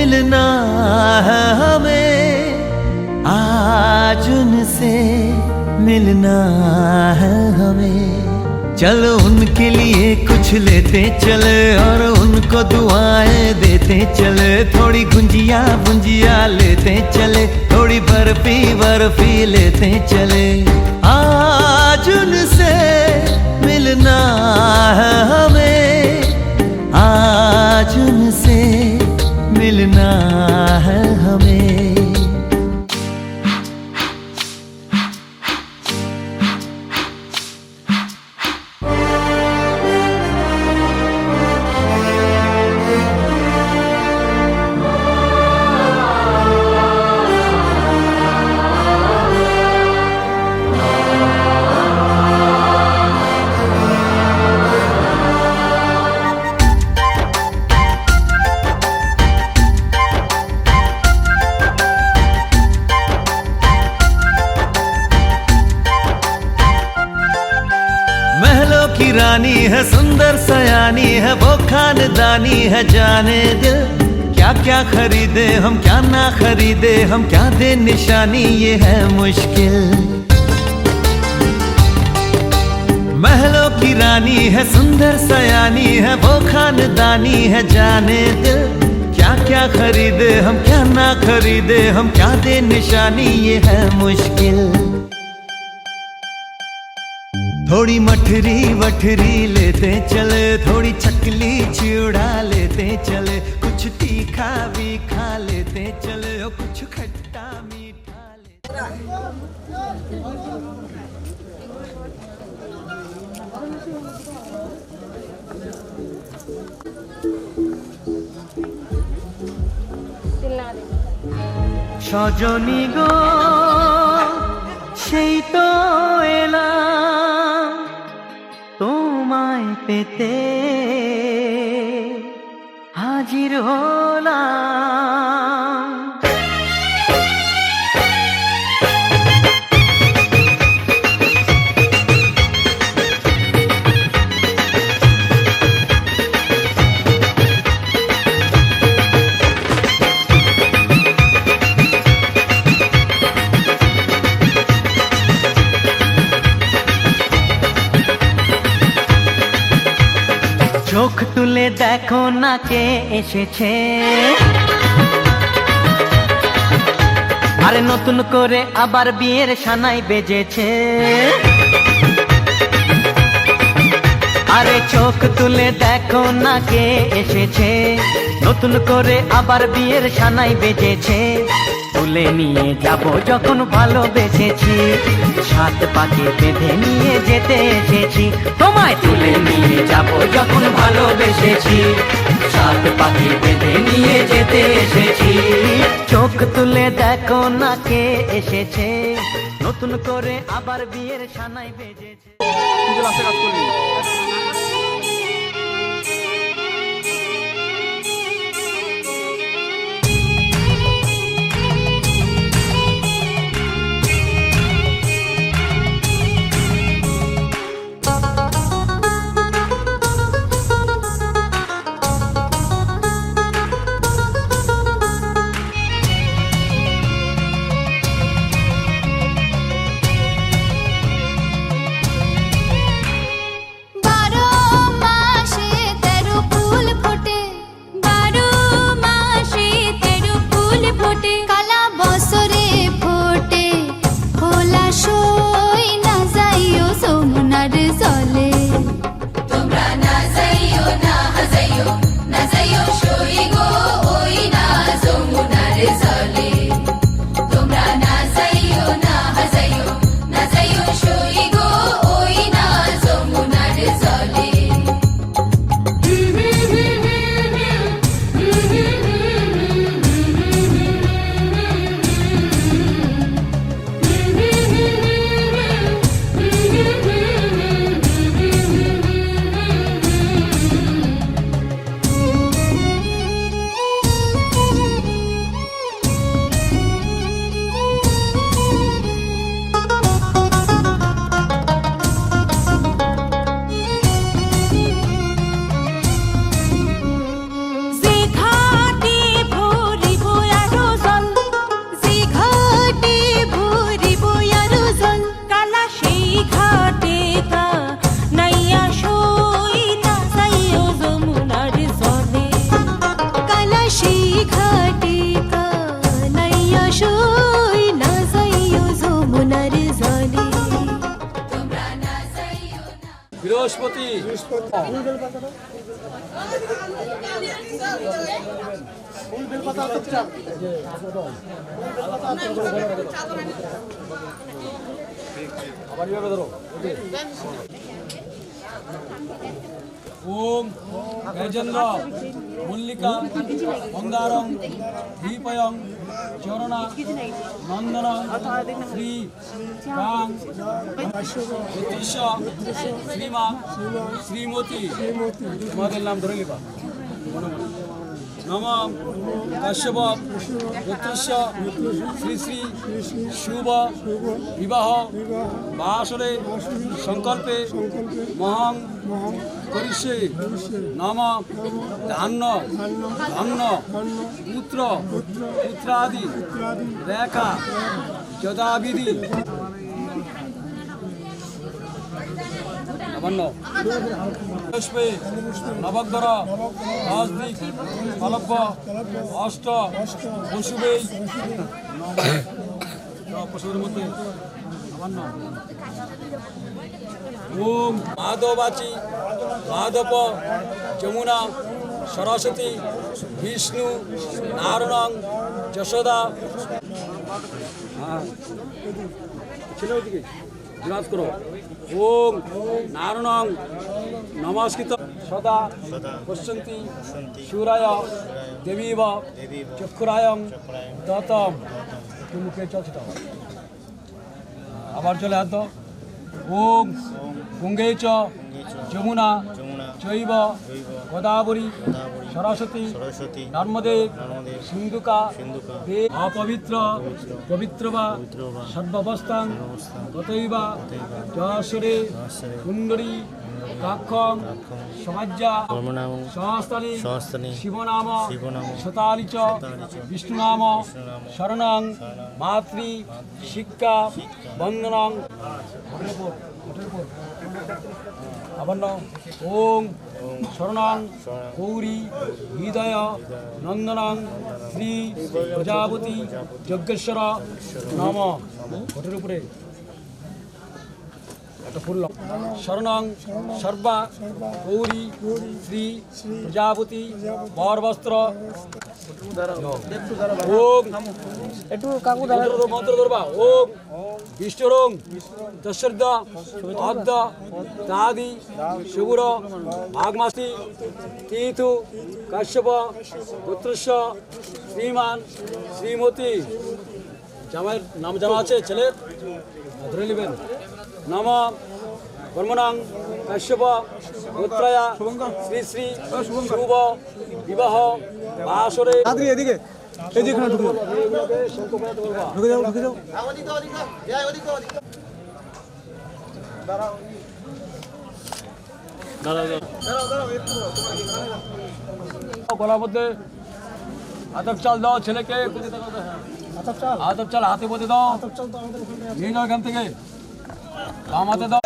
मिलना है हमें, आज उनसे मिलना है हमें। चलो उनके लिए कुछ लेते चले और उनको दुआएं देते चले। थोड़ी गुंजिया बुंजिया लेते चले, थोड़ी बर्फी बर्फी लेते चले। आज उनसे मिलना है हमें, आज उनसे मिलना है हमें। महलों की रानी है, सुंदर सयानी है, वो खानदानी है जाने दिल। क्या क्या खरीदे हम, क्या ना खरीदे हम, क्या दे निशानी, ये है मुश्किल। महलों की रानी है, सुंदर सयानी है, वो खानदानी है जाने दिल। क्या क्या खरीदे हम, क्या ना खरीदे हम, क्या दे निशानी, ये है मुश्किल। थोड़ी मठरी वठरी लेते चले, थोड़ी चकली चिड़ा लेते चले। कुछ तीखा भी खा लेते चले और कुछ खट्टा मीठा लेते। সজনী গো সেই তো এলাম তোমায় পেতে, হাজির হলাম। চোখ তুলে দেখো না কে এসেছে, আরে নতুন করে আবার বিয়ের সানাই বেজেছে। আরে চোখ তুলে দেখো না কে এসেছে, নতুন করে আবার বিয়ের সানাই বেজেছে। তুলে নিয়ে যাব যখন ভালোবেসেছি, সাত পাকে বেঁধে নিয়ে যেতে এসেছি। তোমায় তুলে নিয়ে যাব যখন ভালোবেসেছি, সাত পাকে বেঁধে নিয়ে যেতে এসেছি। চোখ তুলে দেখো না কে এসেছে, নতুন করে আবার বিয়ের সানাই বেজেছে। বারো ঘাটে কানাইয়া সই না যাইও যমুনার জলে বৃহস্পতি ওম গজেন্দ্র মল্লিকা মন্দারং দীপয়ং চরণা নন্দন শ্রী রাম জ্যোতিষ শ্রীমা শ্রীমতী তোমাদের নাম ধরে নিবা নম কাশ্যপ জ্যোতিষ শ্রী শ্রী শুভ বিবাহ বাসরে সংকল্পে মহং করিষ্যে নম ধান্য ধন্য পুত্র পুত্রাদি রেখা যথাবিধি নবান্ন পুষ্পে নবগ্রহ রাজদিক কলব্য অষ্ট পশুবে পশুদের মধ্যে নবান্ন ওম মাধবাচী মাধব যমুনা সরস্বতী বিষ্ণু নারায়ণ যশোদা বিরাজ করো ওম নারায়ণ নমস্কৃত সদা পশ্যন্তি সূরায় দেবীব চক্ষুরায়ং দতম মুখে চলছে আবার চলে হাত ওম গঙ্গে চ যমুনা চৈব গোদাবরী সরস্বতী নর্মদে সিন্ধুকা অপবিত্র পবিত্র বা সর্বাবস্থান তথৈবা যশোরে কুণ্ডরী কাক্ষং সমাজ্যা সহস্তানি শিবনাম শতালি চ বিষ্ণুনাম শরণং মাতৃ শিক্ষা বন্দনং আবন্ন ওম শরণং গৌরী হৃদয় নন্দনং শ্রী প্রজাপতি যজ্ঞেশ্বর নম ওটার উপরে একটা ফুল শরণং সর্বা গৌরী শ্রী প্রজাপতি বরবস্ত্র ওম একটু কাকু মন্ত্র ধরবা ওম বিষ্ণুরং দশরথ অদ্য দাদি শুভুর ভাগমাসি তীতু কাশ্যপ পুত্রস্য শ্রীমান শ্রীমতী জামাইয়ের নাম জানা আছে ছেলের ধরে নেবেন নম কর্মণাং কাশ্যপ পুত্রয়া শ্রী শ্রী শুভ বিবাহ বাসরে এদিকে এদিকে ঢুকে যাও ঢুকে যাও গলার মধ্যে আতপ চাল দাও ছেলেকে আতপ চাল হাতে মধ্যে দাও নিয়ে যাও এখান থেকে বাম হাতে দাও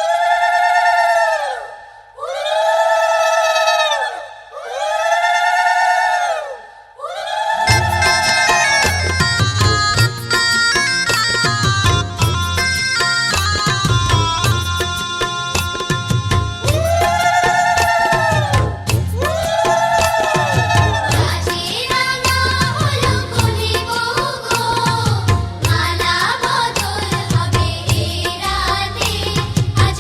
মালা বদল হবে এ রাতে আজ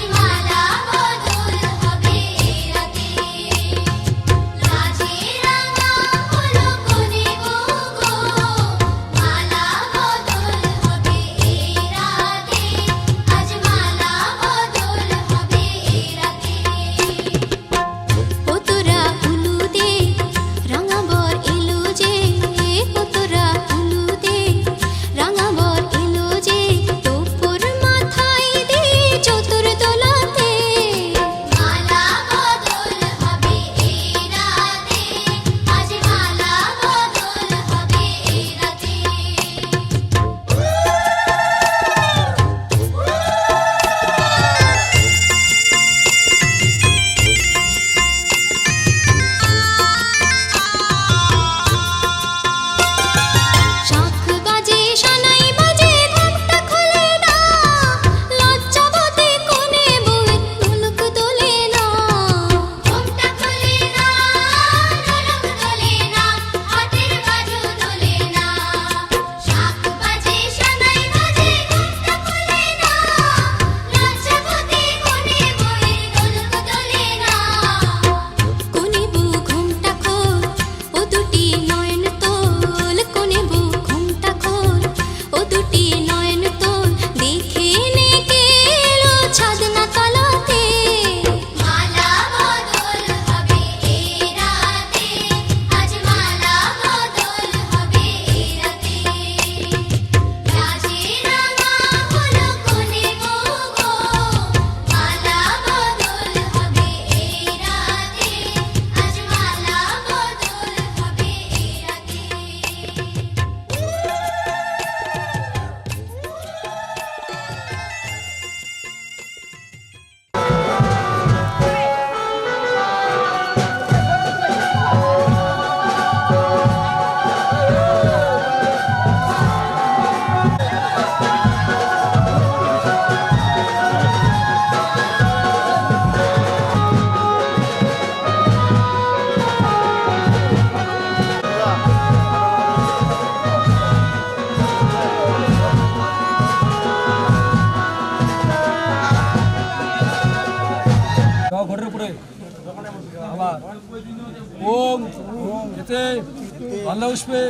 মাল্যপুষ্পে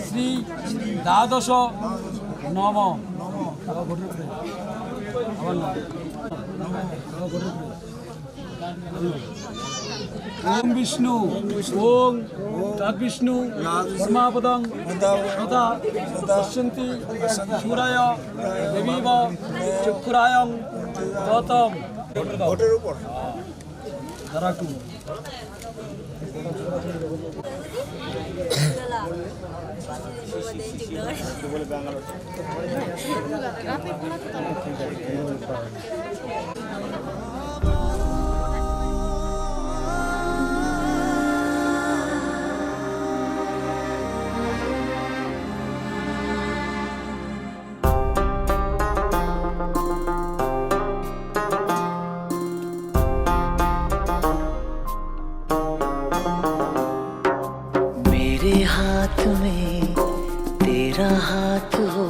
শ্রী দ্বাদশ নম আবার ঘটের উপরে আবার নম আবার ঘটের উপরে ওম বিষ্ণু ওম তদ বিষ্ণু পরমাপদং সদা পশ্যন্তি সূরায় দেবীব চক্ষুরায়ং ততম ভোটের উপর তারা একটু मेरे हाथ में तेरा हाथ हो,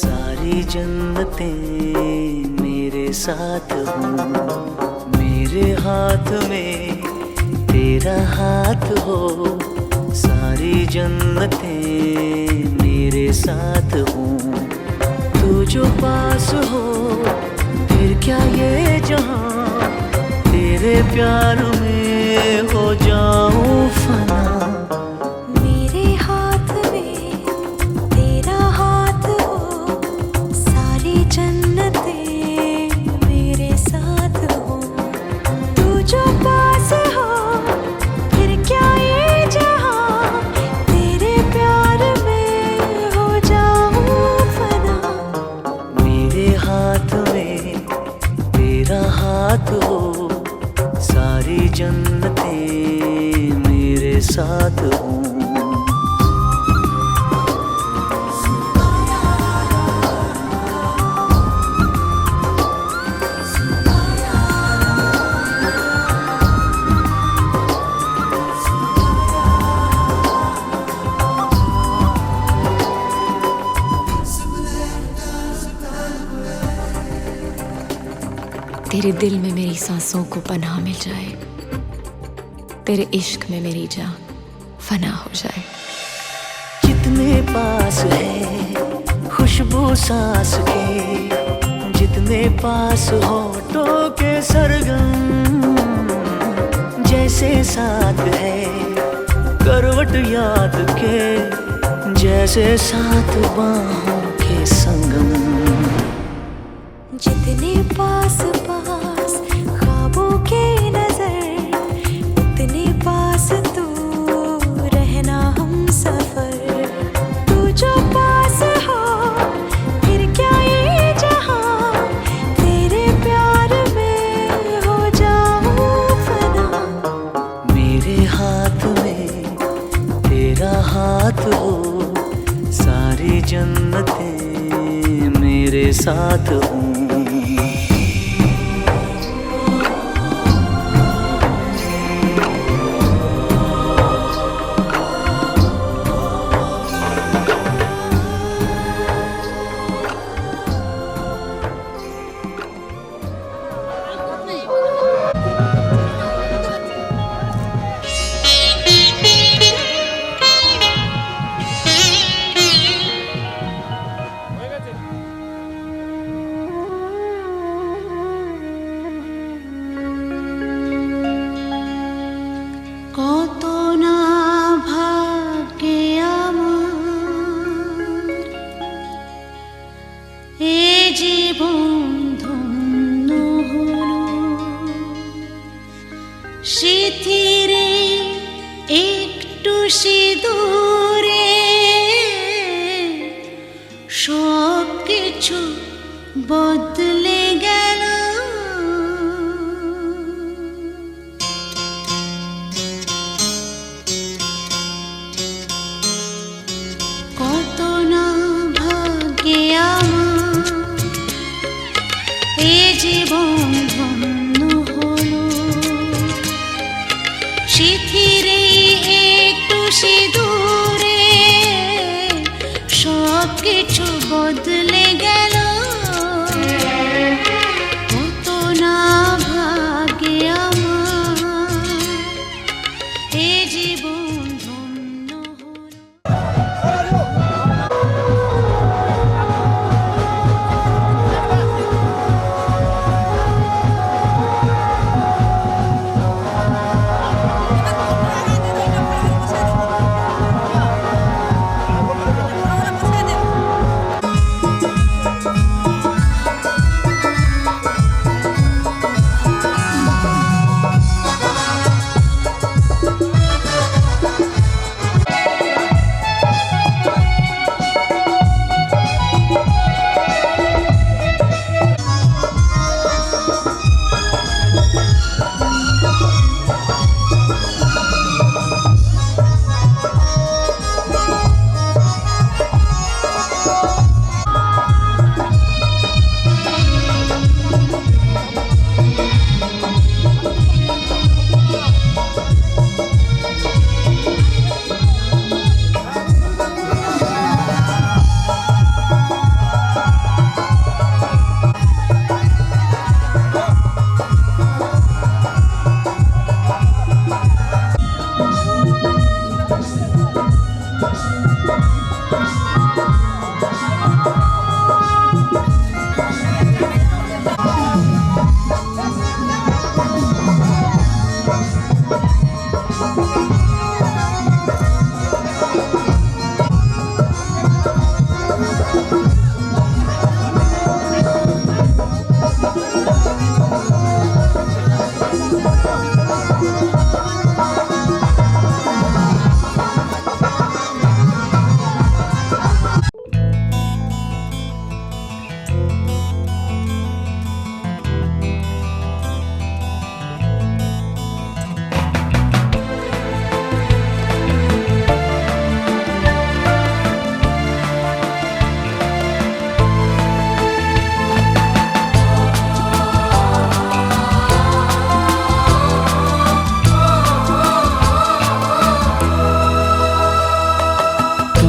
सारी जन्नतें मेरे साथ हो। मेरे हाथ में तेरा हाथ हो, सारी जन्नतें मेरे साथ हो। तू जो पास हो फिर क्या ये जहां, तेरे प्यार में हो जाऊं फना। मेरे हाथ में तेरा हाथ हो, सारी जन्नतें मेरे साथ हो। तू जो पास हो फिर क्या ये जहां, तेरे प्यार में हो जाऊं फना। मेरे हाथ में तेरा हाथ हो, सारी जन्नतें मेरे साथ हो। तेरे दिल में मेरी सांसों को पनाह मिल जाए, तेरे इश्क में मेरी जान फना हो जाए। जितने पास है खुशबू सांस के, जितने पास होठों के सरगम, जैसे साथ है करवट याद के, जैसे साथ बाहों के संगम। जितने पास पास ख्वाबों के नजर, उतने पास तू रहना हम सफर। तू जो पास हो फिर क्या ये जहां, तेरे प्यार में हो जाऊं फना। मेरे हाथ में तेरा हाथ हो, सारी जन्नतें मेरे साथ हो।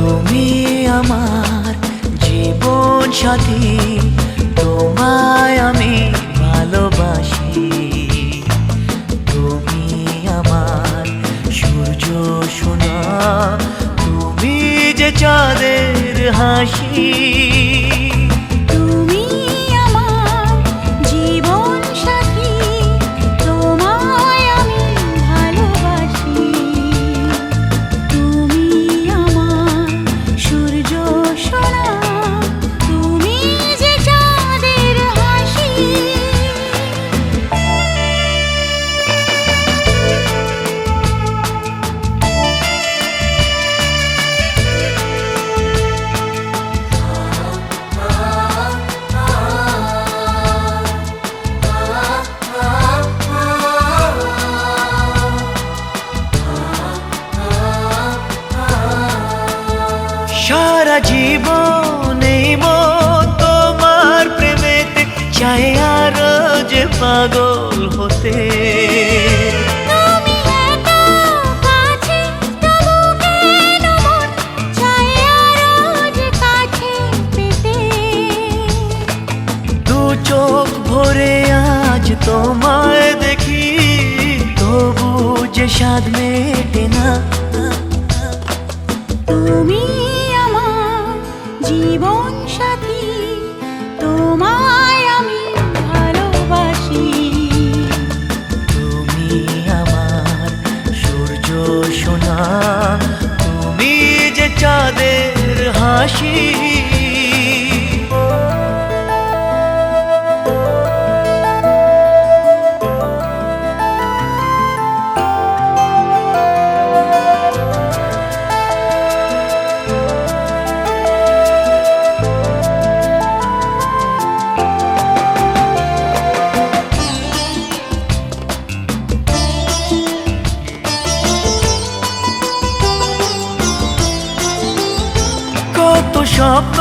তুমি আমার জীবন সাথী, তোমায় আমি ভালোবাসি। তুমি আমার সূর্য সোনা, তুমি যে চাঁদের হাসি। তুমি আমার জীবন সাথী, তোমায় আমি ভালোবাসি। তুমি আমার সূর্য সোনা, তুমি যে চাঁদের হাসি। সারা জীবন এই মন তোমার প্রেমেতে চাই আরো যে পাগল হতে। তুমি এত কাছে, তবু কেন মন চায় আরো যে কাছে পেতে। দু চোখ ভরে আজ তোমায় দেখি, তবু যে স্বাদ মেটে না। তুমি আমার জীবন সাথী, তোমায় আমি ভালোবাসি। তুমি আমার সূর্য সোনা, তুমি যে চাঁদের হাসি। কত স্বপ্ন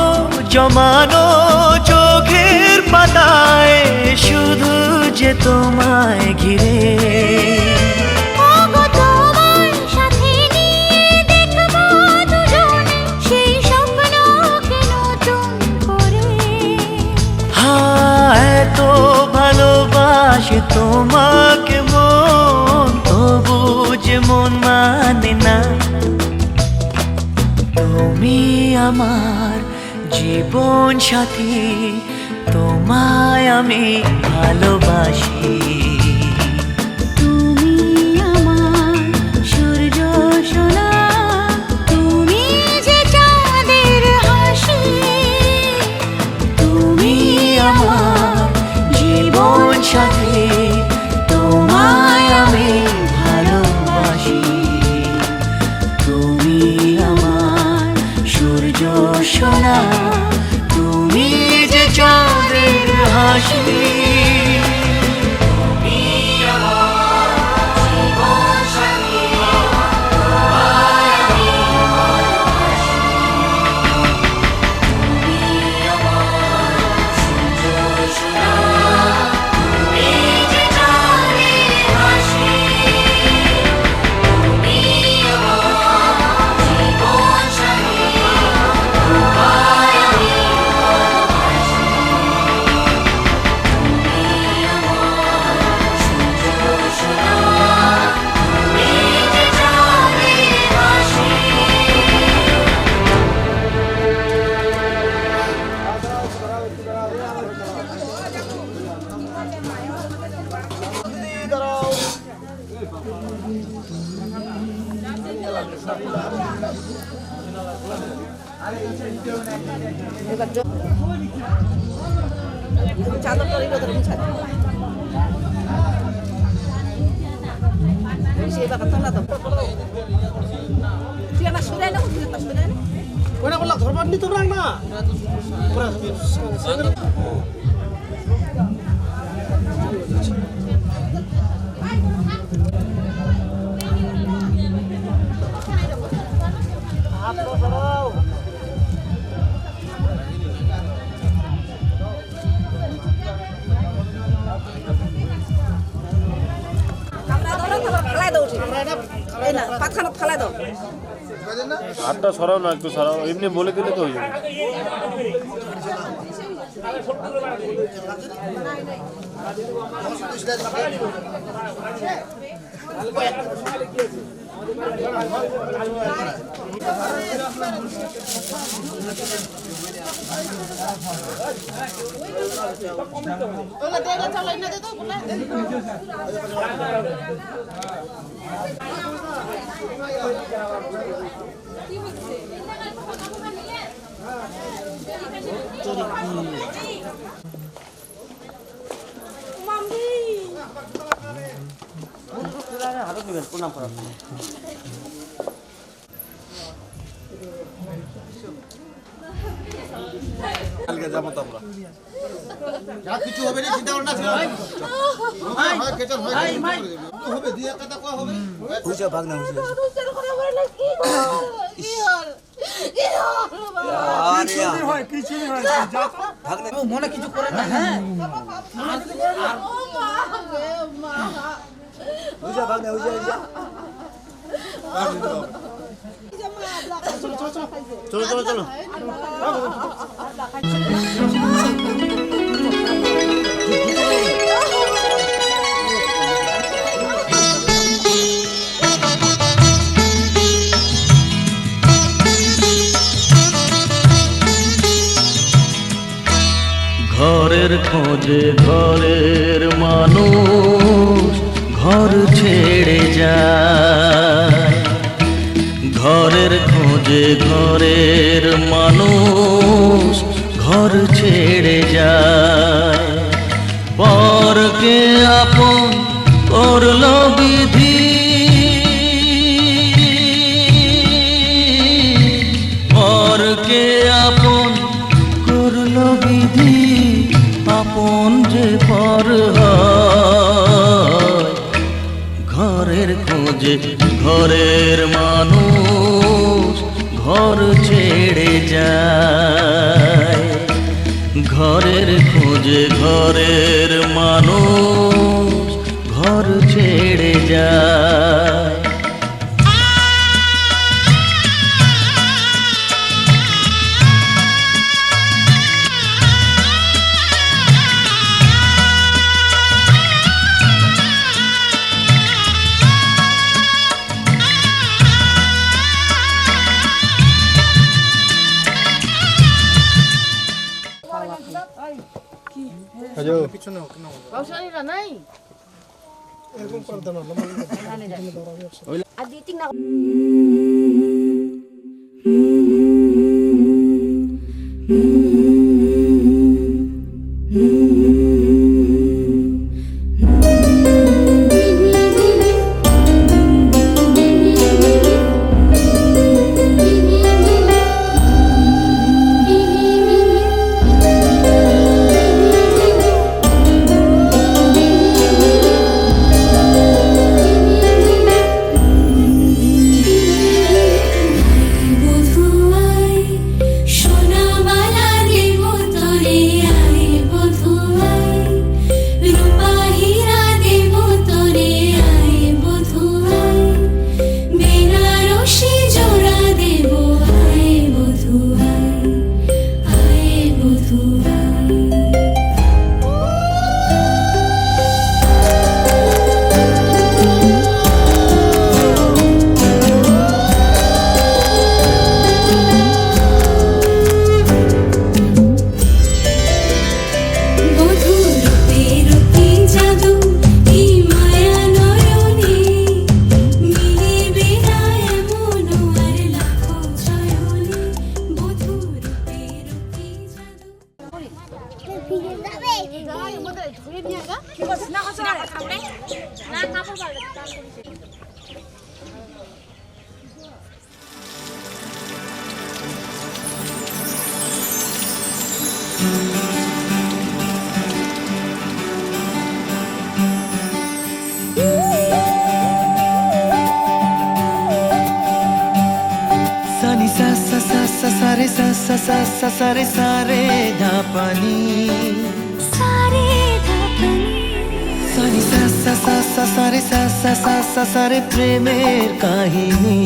জমানো চোখের পাতায়, শুধু যে তোমায় ঘিরে। ওগো তোমার সাথে নিয়ে দেখবো দুজনে সেই স্বপ্নকে নতুন করে। হ্যাঁ, এত ভালোবাসে তোমাকে মন, তবু যে মন মানে না। তুমি আমার জীবন সাথী, তোমায় আমি ভালোবাসি। তুমি আমার সূর্য সোনা, তুমি যে চাঁদের হাসি। তুমি আমার জীবন সাথী, তোমায় আমি ভালোবাসি। তুমি আমার সূর্য সোনা, তুমি যে চাঁদের হাসি। চাদরটা ওই কথা মুছাতে সেই বাবা তোমরা তো তুই আমার শুনে না তুই তো শুনে না ওটা বললা ধরবার নি তোমরা না কামরা ধরো তারপর ফেলাই দাও ঠিক এই না পাখানো ফেলাই দাও হাতটা সরাও না, একটু সরাও, এমনি বলে দিলে তো হয়ে যাবে। তোলা দেলা চালাই না দে তো বলে কালকে যাবো তো আমরা যা কিছু হবে না চিন্তা কর না ছিল ভাই ভাই কেচন ভাই হবে দিয়ে কথা কো হবে হইছে ভাগনা হইছে মনে কিছু করে না হ্যাঁ হইছে ভাগনা হইছে চলো চলো চলো ঘরের খোঁজে ঘরের মানুষ ঘর ছেড়ে যায়, ঘরের খোঁজে ঘরের মানুষ ঘর ছেড়ে যায়, পরকে আপন করলো বিধি, পরকে আপন করলো বিধি, আপন যে পর হয়, ঘরের খোঁজে ঘরের মানুষ ঘর ছেড়ে যায়, ঘরের খোঁজে ঘরের মানুষ ঘর ছেড়ে যায়। বাউসারিরা নাই এরকম করে দাও না আর দিতিং না সানি সা সা সা সা সা রে সা সা সা সা সা রে সা রে ধা পানি, सारे धापनी সানি সা সা সা সা সা রে সা সা সা সা সা রে প্রেমের কাহিনী।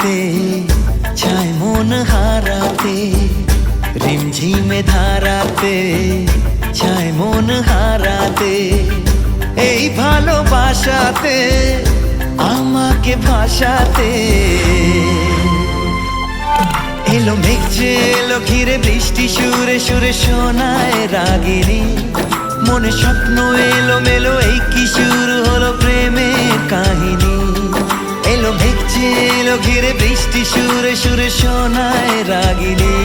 হারাতে চায় মন হারাতে, রিমঝিমে ধারাতে চায় মন হারাতে, এই ভালোবাসাতে আমাকে ভাসাতে। এলো মেঘ যে এলো ঘিরে বৃষ্টি সুরে সুরে শোনায় রাগিনী, মনে স্বপ্ন এলো মেলো এই কি শুরু হলো প্রেমের কাহিনী। এলো মেঘ যে এলো ঘিরে বৃষ্টি সুরে সুরে শোনায় রাগিনী,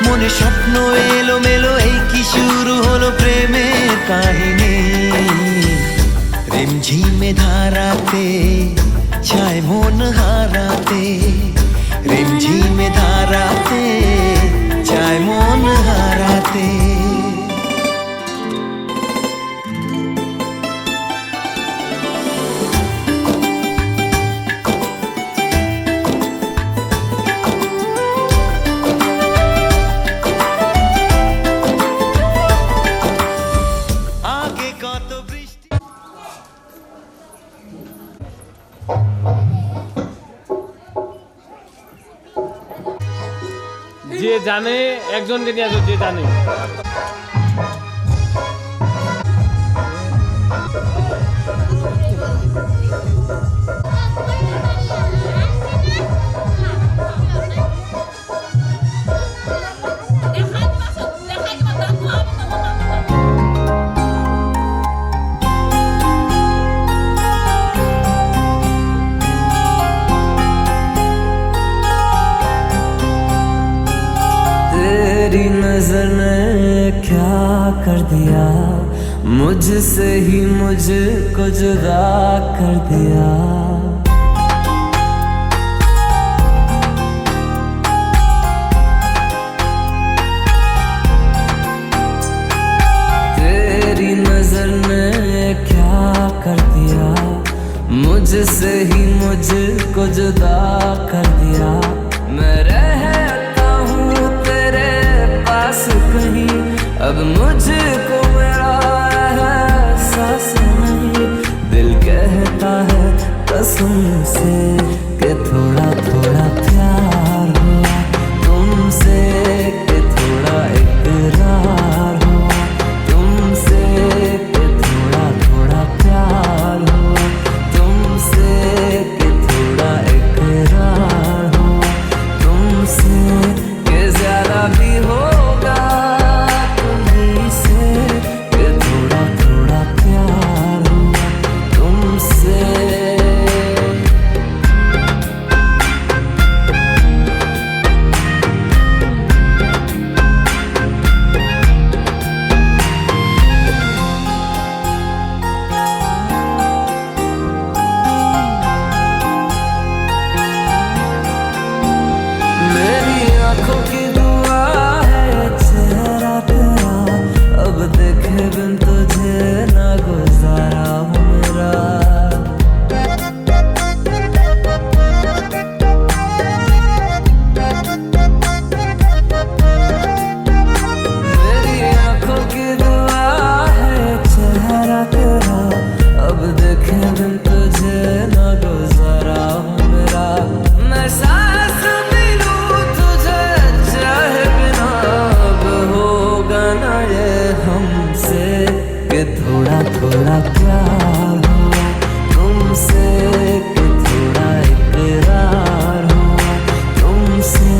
মনে স্বপ্ন এলো মেলো এই কি শুরু হলো প্রেমের কাহিনী। রিমঝিমে ধারাতে চায় মন হারাতে, রিমঝিমে ধারাতে চায় মন হারাতে। আগে কত বৃষ্টি যে জানে একজনকে নিয়ে আসো, যে জানে। तेरी नजर ने क्या कर दिया, मुझसे ही मुझको जुदा कर दिया। तेरी नजर ने क्या कर दिया, मुझसे ही मुझको जुदा कर दिया। मैं रहता हूँ तेरे पास कहीं, अब मुझको मेरा एहसास नहीं। दिल कहता है कसम से कि थोड़ा थोड़ा प्यार हुआ तुमसे, कि थोड़ा इकरार हुआ तुमसे, कि थोड़ा थोड़ा प्यार हुआ तुमसे, कि थोड़ा इकरार हुआ तुमसे, कि ज्यादा भी होगा तुम्हीं से, कि थोड़ा थोड़ा प्यार हुआ तुमसे। मेरी आंखों की दुआ है चेहरा तेरा, अब देखे बिन तुझे ना गुजारा हूँ मेरा। मेरी आंखों की दुआ है चेहरा तेरा, अब देखे बिन तुझे ना गुजारा हूँ मेरा। मैं सांस भी लूं तुझे चाहे बिना, अब होगा ना ये हमसे, कि थोड़ा थोड़ा प्यार हुआ तुमसे, कि थोड़ा इकरार हुआ तुमसे,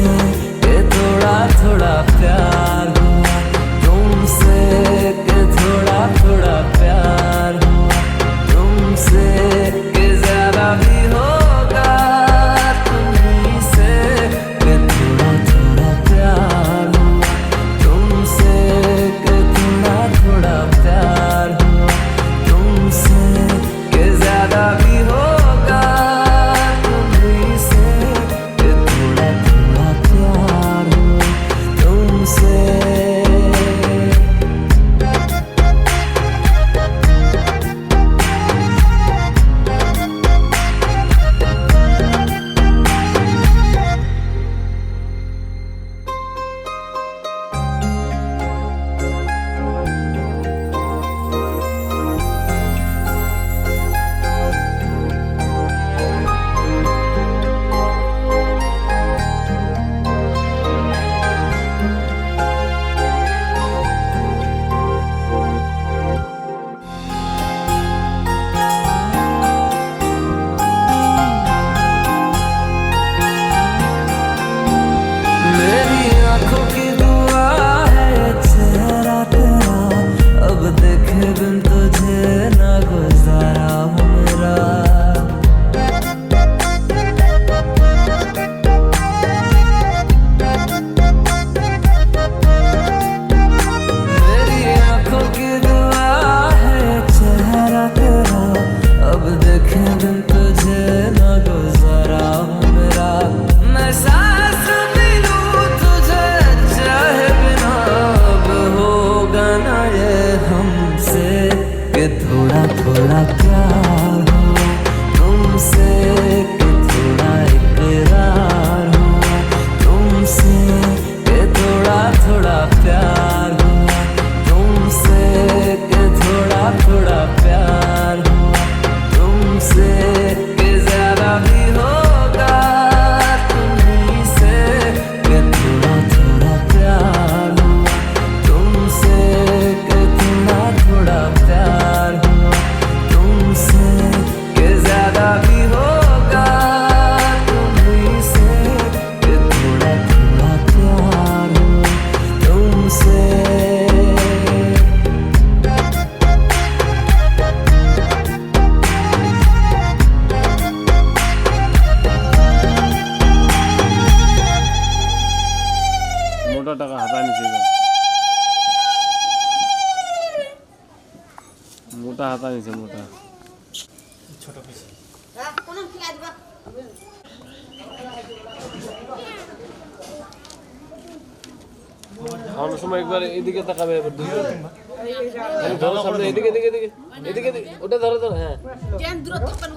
कि थोड़ा थोड़ा प्यार हुआ तुमसे, कि थोड़ा थोड़ा प्यार हुआ तुमसे, कि ज्यादा भी होगा तुम्हीं से, कि थोड़ा थोड़ा प्यार हुआ तुमसे, कि थोड़ा थोड़ा प्यार हुआ तुमसे, कि ज्यादा भी होगा थोड़ा प्यार हुआ तुमसे कि थोड़ा इकरार हुआ तुमसे कि थोड़ा थोड़ा प्यार हुआ तुमसे कि थोड़ा थोड़ा प्यार हुआ तुमसे कि ज्यादा भी होगा तुम्हीं से कि थोड़ा थोड़ा प्यार हुआ तुमसे कि थोड़ा थोड़ा प्यार हुआ तुमसे कि ज्यादा भी होगा तुम्हीं से कि थोड़ा थोड़ा प्यार हुआ तुमसे মোটা টাকা হাতা নিছে মোটা হাতা নিছে মোটা কোন খেলা দিবা খাওয়ানোর সময় একবার এদিকে তাকাবে এবার ধরো সামনে এদিকে এদিকে এদিকে এদিকে ওটা ধরো ধরো হ্যাঁ জ্ঞান দূরত্ব কোন